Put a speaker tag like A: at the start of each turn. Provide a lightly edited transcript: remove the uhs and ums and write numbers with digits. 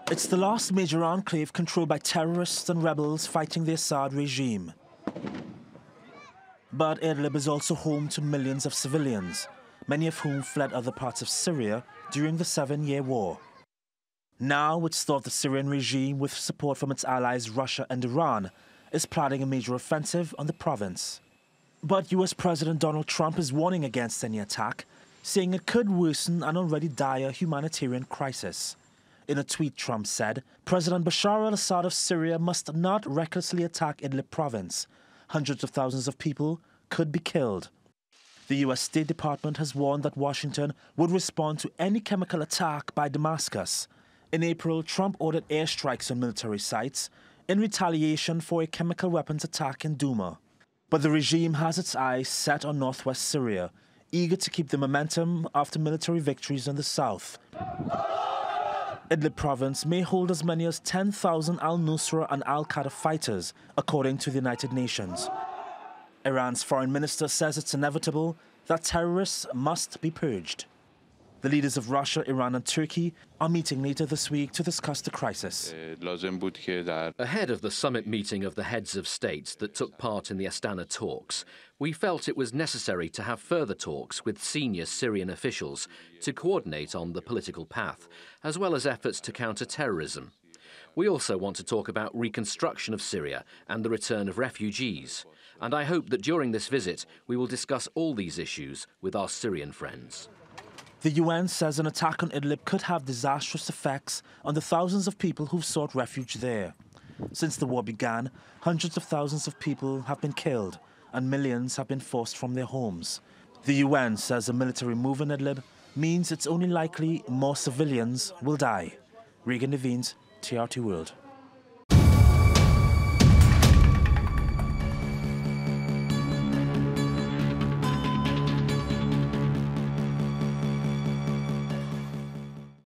A: It's the last major enclave controlled by terrorists and rebels fighting the Assad regime. But Idlib is also home to millions of civilians, many of whom fled other parts of Syria during the 7-year war. Now it's thought the Syrian regime, with support from its allies Russia and Iran, is planning a major offensive on the province. But US President Donald Trump is warning against any attack, saying it could worsen an already dire humanitarian crisis. In a tweet, Trump said, President Bashar al-Assad of Syria must not recklessly attack Idlib province. Hundreds of thousands of people could be killed. The US State Department has warned that Washington would respond to any chemical attack by Damascus. In April, Trump ordered airstrikes on military sites in retaliation for a chemical weapons attack in Douma. But the regime has its eyes set on northwest Syria, eager to keep the momentum after military victories in the south. Idlib province may hold as many as 10,000 al-Nusra and al-Qaeda fighters, according to the United Nations. Iran's foreign minister says it's inevitable that terrorists must be purged. The leaders of Russia, Iran and Turkey are meeting later this week to discuss the crisis.
B: Ahead of the summit meeting of the heads of states that took part in the Astana talks, we felt it was necessary to have further talks with senior Syrian officials to coordinate on the political path, as well as efforts to counter terrorism. We also want to talk about reconstruction of Syria and the return of refugees. And I hope that during this visit we will discuss all these issues with our Syrian friends.
A: The UN says an attack on Idlib could have disastrous effects on the thousands of people who've sought refuge there. Since the war began, hundreds of thousands of people have been killed and millions have been forced from their homes. The UN says a military move in Idlib means it's only likely more civilians will die. Reagan Des Vignes, TRT World.